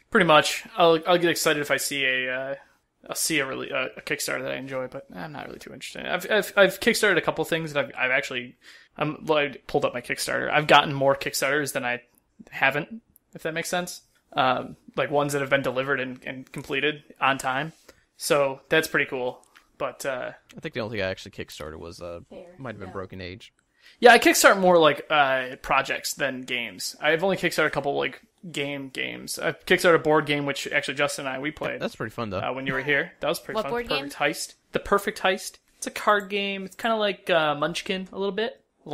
pretty much, I'll get excited if I see a Kickstarter that I enjoy, but I'm not really too interested. I've kickstarted a couple things that I've actually I pulled up my Kickstarter. I've gotten more Kickstarters than I haven't, if that makes sense. Like ones that have been delivered and completed on time. So that's pretty cool. But I think the only thing I actually kickstarted was, might have been Yeah. Broken Age. yeah, I kickstart more like projects than games. I've only kickstarted a couple like games. I've kickstarted a board game, which actually Justin and we played That's pretty fun, though. when you were here. That was pretty What fun. board game? Perfect Heist. The Perfect Heist. It's a card game. It's kind of like Munchkin a little bit. A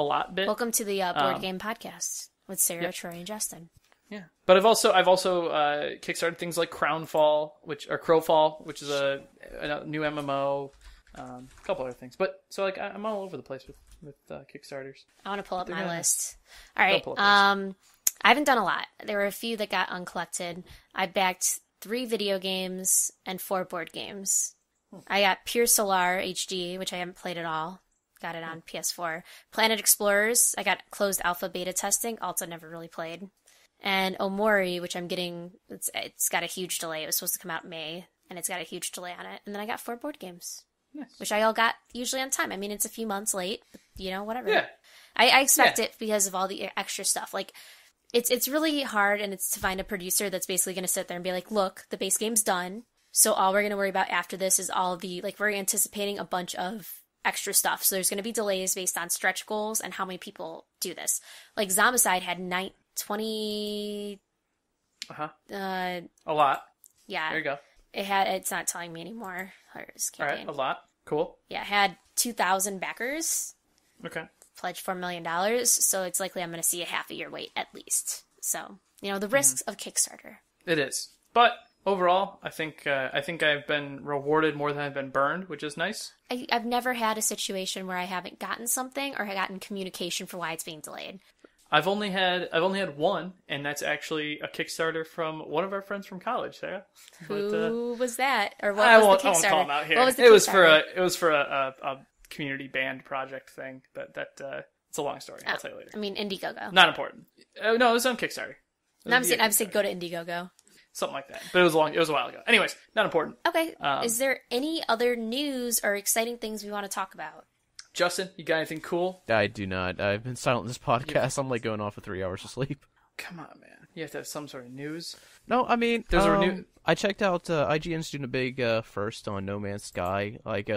lot bit. Welcome to the Board Game Podcast with Sarah, Troy, and Justin. Yeah, but I've also kickstarted things like Crowfall, which is a new MMO, a couple other things. But so like I'm all over the place with Kickstarters. I want to pull up my gonna- list. All right. pull up yours. I haven't done a lot. There were a few that got uncollected. I backed 3 video games and 4 board games. I got Pure Solar HD, which I haven't played at all. Got it on PS4. Planet Explorers, I got closed alpha beta testing. Also never really played. And Omori, which I'm getting, it's got a huge delay. It was supposed to come out in May, and it's got a huge delay on it. And then I got 4 board games, Nice. which I all got usually on time. I mean, it's a few months late, but, whatever. Yeah. I expect Yeah. it because of all the extra stuff. Like, it's really hard, and it's to find a producer that's basically going to sit there and be like, look, the base game's done, so all we're going to worry about after this is all the, like, we're anticipating a bunch of extra stuff. So there's going to be delays based on stretch goals and how many people do this. Like, Zombicide had 20... A lot. Yeah. There you go. It's not telling me anymore. All right, a lot. Cool. Yeah, it had 2,000 backers, Okay. pledged $4 million, so it's likely I'm going to see a half a year wait at least. So, the risks of Kickstarter. It is, but overall, I think I've been rewarded more than I've been burned, which is nice. I've never had a situation where I haven't gotten something or gotten communication for why it's being delayed. I've only had one, and that's actually a Kickstarter from one of our friends from college, Sarah. Who was that? Or what I was won't the Kickstarter? call him out here. What was the It was Kickstarter? for a community band project thing. It's a long story. I'll tell you later. I mean, Indiegogo. Not important. No, it was on Kickstarter. No, I'm saying go to Indiegogo. Something like that. But it was a while ago. Anyways, not important. Okay. Is there any other news or exciting things we want to talk about? Justin, you got anything cool? I do not. I've been silent in this podcast. I'm like going off for 3 hours of sleep. Come on, man. You have to have some sort of news. No, I mean, There's a renew- I checked out IGN's doing a big first on No Man's Sky. Like,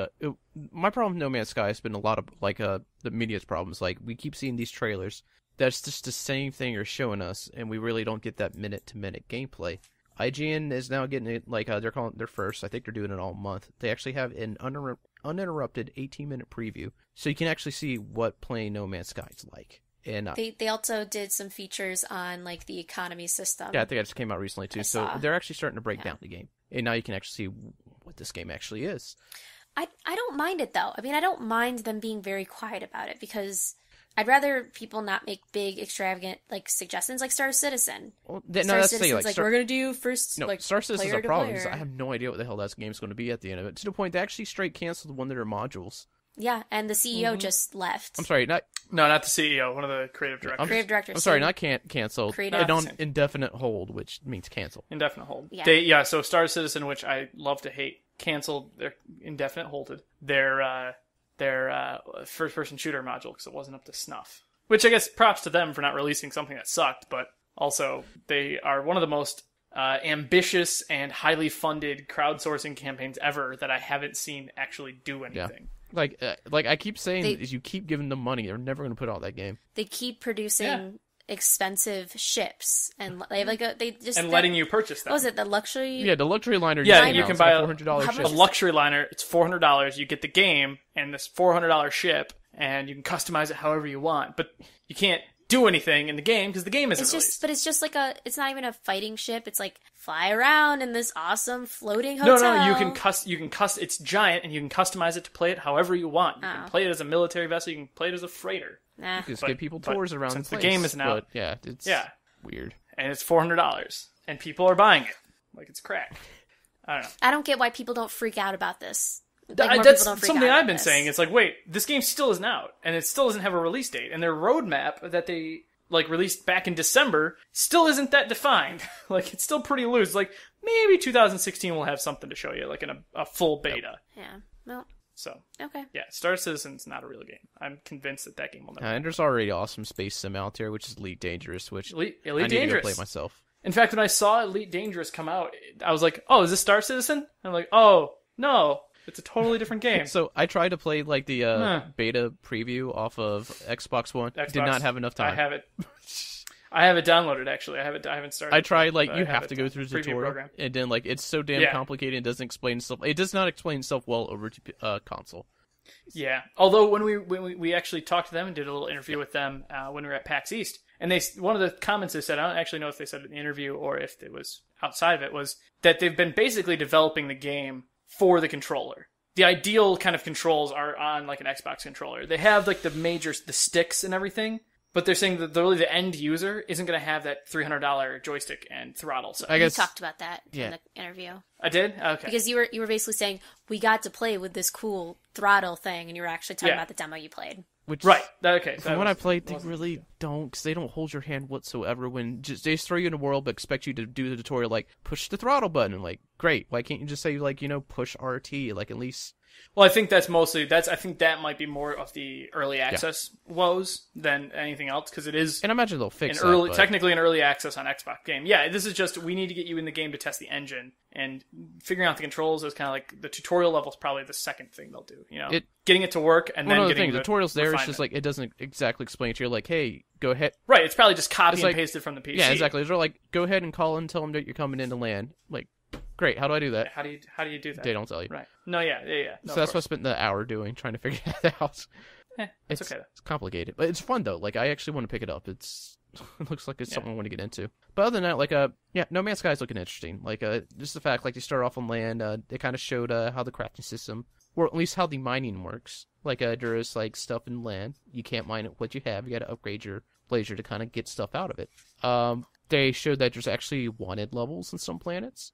my problem with No Man's Sky has been a lot of the media's problems. Like, we keep seeing these trailers. That's just the same thing you're showing us, and we really don't get that minute-to-minute gameplay. IGN is now getting it, they're calling it their first. I think they're doing it all month. They actually have an uninterrupted 18-minute preview, so you can actually see what playing No Man's Sky is like. And They also did some features on the economy system. yeah, I think that just came out recently too. So saw. they're actually starting to break down the game, and now you can actually see what this game actually is. I don't mind it though. I mean, I don't mind them being very quiet about it because I'd rather people not make big, extravagant suggestions like Star Citizen. Well, Star that's Citizen's Star- we're gonna do first. No, like Star Citizen's player a to problem because player. I have no idea what the hell that game's going to be at the end of it. To the point they actually straight canceled one of their modules. Yeah, and the CEO just left. I'm sorry, not No, not the CEO. One of the creative directors. Creative director. I'm sorry, so- not canceled. Creative- On indefinite hold, which means cancel. Indefinite hold. Yeah. So Star Citizen, which I love to hate, canceled their indefinite holded their first-person shooter module because it wasn't up to snuff. Which I guess props to them for not releasing something that sucked, but also they are one of the most ambitious and highly funded crowdsourcing campaigns ever that I haven't seen actually do anything. Like I keep saying, is you keep giving them money, they're never going to put out that game. They keep producing expensive ships, and they have Letting you purchase them. What was it? The luxury. Yeah, the luxury liner. Yeah, just you came can out. buy It's like $400 How ship. much a luxury liner. It's $400. You get the game and this $400 ship, and you can customize it however you want. But you can't do anything in the game because the game isn't released. But it's just it's not even a fighting ship. It's fly around in this awesome floating hotel. No, you can it's giant and you can customize it to play it however you want. You can play it as a military vessel, you can play it as a freighter. Nah. Just But- give people but tours around since the the place. game isn't out- But, yeah, it's Yeah. weird. And it's $400 and people are buying it. Like, it's cracked. I don't know. I don't get why people don't freak out about this. Like, more That's people don't freak something out I've about been this. saying. It's like, wait, this game still isn't out, and it still doesn't have a release date, and their roadmap that they like released back in December still isn't that defined. Like, it's still pretty loose. Like, maybe 2016 will have something to show you, like in a full beta. Yeah. Well, So, okay. yeah, Star Citizen's not a real game. I'm convinced that game will never. And there's already awesome space sim out there, which is Elite Dangerous, which Elite I need Dangerous. to go play myself. In fact, when I saw Elite Dangerous come out, I was like, "Oh, is this Star Citizen?" And I'm like, "Oh, no, it's a totally different game." So I tried to play like the beta preview off of Xbox One. Did not have enough time. I have it downloaded actually. I haven't started. I tried like but you I have to go through the preview tutorial, program. and then like it's so damn complicated. It doesn't explain itself. It does not explain itself well over to console. Yeah. Although when we actually talked to them and did a little interview with them when we were at PAX East, and one of the comments they said, I don't actually know if they said it in the interview or if it was outside of it, was that they've been basically developing the game for the controller. The ideal kind of controls are on like an Xbox controller. They have like the sticks and everything, but they're saying that really the end user isn't going to have that $300 joystick and throttle. So I guess You talked about that in the interview. I did? Okay. Because you were basically saying, we got to play with this cool throttle thing, and you were actually talking about the demo you played. Which, right. Okay. From what I played, they really don't, because they don't hold your hand whatsoever. When they just throw you in a world, but expect you to do the tutorial, like push the throttle button. And like, great, why can't you just say like push RT? Like at least. Well, I think I think that might be more of the early access woes than anything else, because it is. And I imagine they'll fix technically an early access on Xbox game. Yeah, this is just we need to get you in the game to test the engine, and figuring out the controls is kind of like the tutorial level is probably the second thing they'll do. Getting it to work and then getting the tutorials there. refinement. It's just like it doesn't exactly explain it to you. Like, hey, go ahead. Right, it's probably just copy and pasted from the PC. Yeah, exactly. They're like, go ahead and call and tell them that you're coming into land. Like, great. How do I do that? How do you do that? They don't tell you. Right. No. Yeah. No, so that's what I spent the hour doing, trying to figure that out. It's okay. It's complicated, but it's fun though. Like, I actually want to pick it up. It looks like it's something I want to get into. But other than that, like, No Man's Sky is looking interesting. Like, just the fact, like, they start off on land. They kind of showed how the crafting system, or at least how the mining works. Like, there is like stuff in land. You can't mine it with what you have. You got to upgrade your blazer to kind of get stuff out of it. They showed that there's actually wanted levels in some planets.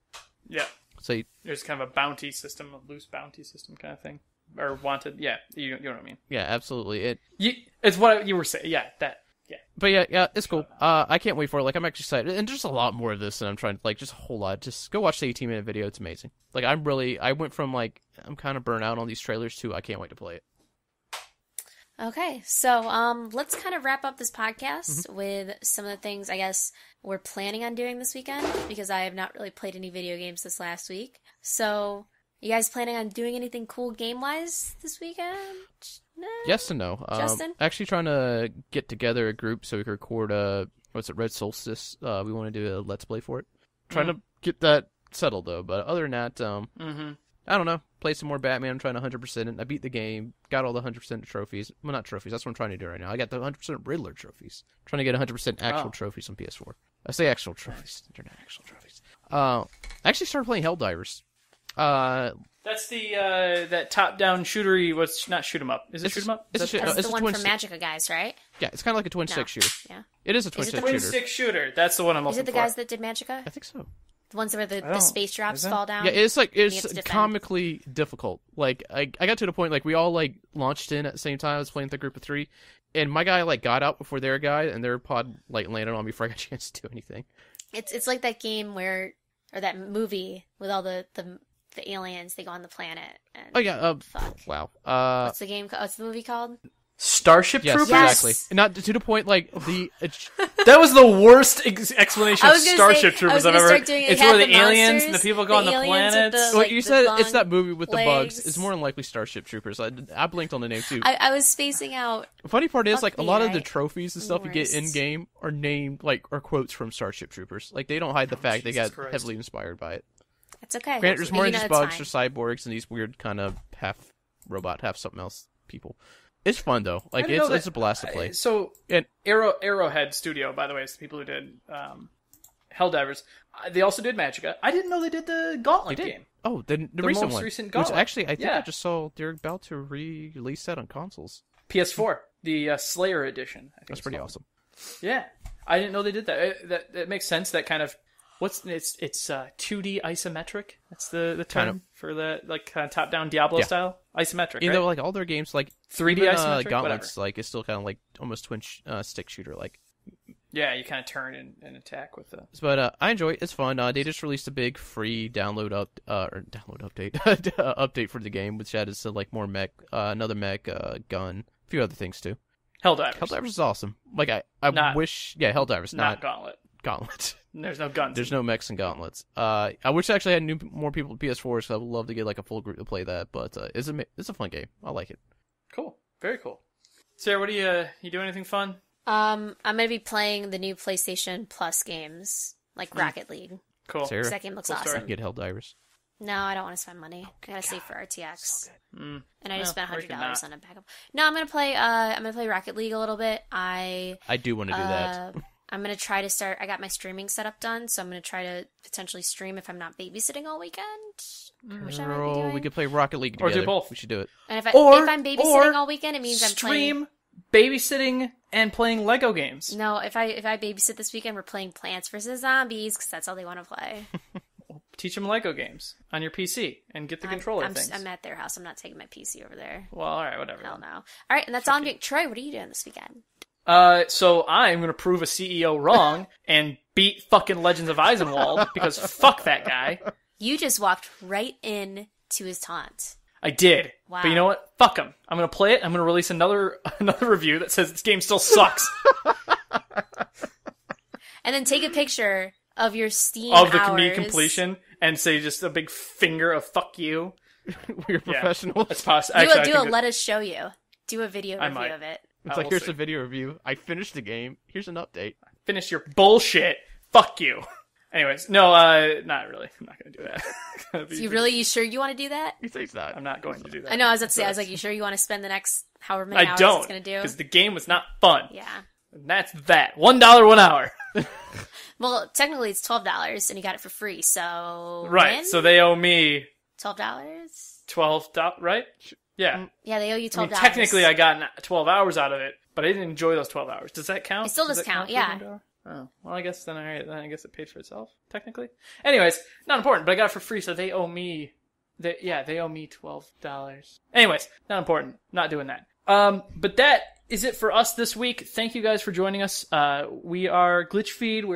Yeah. So there's kind of a bounty system, a loose bounty system kind of thing, or wanted. Yeah, you know what I mean. Yeah, absolutely. It's what you were saying. Yeah, that. Yeah. But yeah, it's cool. I can't wait for it. Like, I'm actually excited, and there's a lot more of this, and I'm trying to like just a whole lot. Just go watch the 18-minute video. It's amazing. Like, I went from like I'm kind of burnt out on these trailers to I can't wait to play it. Okay, so let's kind of wrap up this podcast with some of the things I guess we're planning on doing this weekend, because I have not really played any video games this last week. So, you guys planning on doing anything cool game-wise this weekend? No? Yes and no. Justin? Actually trying to get together a group so we can record Red Solstice. We want to do a Let's Play for it. Trying to get that settled though, but other than that, I don't know. Play some more Batman. I'm trying to 100% it. I beat the game. Got all the 100% trophies. Well, not trophies. That's what I'm trying to do right now. I got the 100% Riddler trophies. I'm trying to get 100% actual trophies on PS4. I say actual trophies. They're not actual trophies. I actually started playing Helldivers. That's the that top-down shootery. What's not shoot 'em up? Is it shoot 'em up? That's the one from Magica guys, right? Yeah, it's kind of like a twin-stick shooter. Yeah. It is a twin-stick shooter. Twin-stick shooter. That's the one I'm looking for. Is it the guys that did Magica? I think so. The ones where the space drops fall down? Yeah, it's comically difficult. Like, I got to the point, like, we all, like, launched in at the same time. I was playing with a group of 3. And my guy, like, got out before their guy, and their pod, like, landed on me before I got a chance to do anything. It's like that game or that movie with all the aliens, they go on the planet. And fuck. Wow. What's the game called? What's the movie called? Starship Troopers? Exactly. And not to the point, like, that was the worst explanation of Starship Troopers I've ever heard. It's where the aliens and the people go on the planets. Well, you said it's that movie with the bugs. It's more than likely Starship Troopers. I blinked on the name, too. I was spacing out. The funny part is, like, a lot of the trophies and stuff you get in-game are named, like, are quotes from Starship Troopers. Like, they don't hide the fact they got heavily inspired by it. It's okay. Granted, there's more than just bugs or cyborgs and these weird kind of half robot, half something else people. It's fun though. Like it's a blast to play. So Arrowhead Studio, by the way, is the people who did Helldivers. They also did Magica. I didn't know they did the Gauntlet game. Oh, the recent most one. Recent Gauntlet. Which actually, I think I just saw they're about to re-release that on consoles. PS4, the Slayer edition. I think that's pretty awesome. Yeah, I didn't know they did that. That makes sense. That kind of it's 2D isometric. That's the term Kind of. for the like kind of top down Diablo style isometric. You right? know, like all their games, like 3D even, isometric, Gauntlets, like it's still kind of like almost twin stick shooter like. Yeah, you kind of turn and attack with the. But I enjoy it. It's fun. They just released a big free download update update for the game, which added to like more mech, another mech, gun, a few other things too. Helldivers. Helldivers is awesome. Like I wish, Helldivers, not Gauntlet. Gauntlet. There's no guns. There's no mechs and gauntlets. I wish I actually had more people with PS4s. So I would love to get like a full group to play that. But it's a fun game. I like it. Cool. Very cool. Sarah, what do you do anything fun? I'm gonna be playing the new PlayStation Plus games, like Rocket League. Cool. Sarah, That game looks Cool story. awesome. get Helldivers. No, I don't want to spend money. I gotta save for RTX. So good. And I just spent or you could $100 not. on a backup. No, I'm gonna play Rocket League a little bit. I do want to do that. I'm gonna try to start. I got my streaming setup done, so I'm gonna try to potentially stream if I'm not babysitting all weekend. Which I might be Girl, doing. we could play Rocket League Or together. do both. We should do it. And if Or- I'm babysitting or all weekend, it means I'm playing. Stream babysitting and playing Lego games. No, if I babysit this weekend, we're playing Plants vs Zombies because that's all they want to play. Teach them Lego games on your PC and get the controller things. I'm at their house. I'm not taking my PC over there. Well, all right, whatever. Hell no. All right, and that's all I'm doing. Troy, what are you doing this weekend? So I'm gonna prove a CEO wrong and beat fucking Legends of Eisenwald because fuck that guy. You just walked right in to his taunt. I did. Wow. But you know what? Fuck him. I'm gonna play it. I'm gonna release another review that says this game still sucks And then take a picture of your Steam of the hours. completion and say just a big finger of fuck you. We're professionals. That's possible. Let us show you. Do a video I review might. of it. It's like, here's a video review. I finished the game. Here's an update. Finish your bullshit. Fuck you. Anyways, no, not really. I'm not gonna do that. You sure you want to do that? He says that. I'm not going to do that. I know. I was about to say. I was like, you sure you want to spend the next however many I hours don't, it's gonna do? because the game was not fun. Yeah. And that's that. $1 1 hour. Well, technically it's $12, and you got it for free. So Right. when? So they owe me $12. $12. Right? Yeah. Yeah, they owe you $12. I mean, technically, I got 12 hours out of it, but I didn't enjoy those 12 hours. Does that count? It still does that count, for yeah. $1? Oh, well, I guess then I guess it paid for itself technically. Anyways, not important, but I got it for free, so they owe me. They owe me $12. Anyways, not important. Not doing that. But that is it for us this week. Thank you guys for joining us. We are Glitchfeed.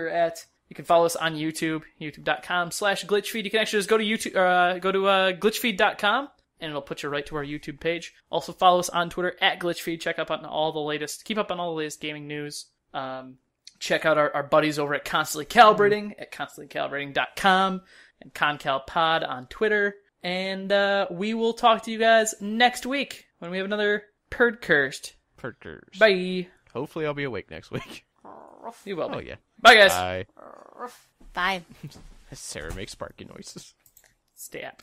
You can follow us on YouTube, youtube.com/glitchfeed. You can actually just go to YouTube, go to glitchfeed.com, and it'll put you right to our YouTube page. Also follow us on Twitter @glitchfeed. Keep up on all the latest gaming news. Check out our buddies over at Constantly Calibrating at constantlycalibrating.com and ConCalPod on Twitter. And we will talk to you guys next week when we have another Perdcurst. Perkers. Bye. Hopefully I'll be awake next week. You will be. Oh, yeah. Bye, guys. Bye. Bye. Sarah makes sparky noises. Stay up.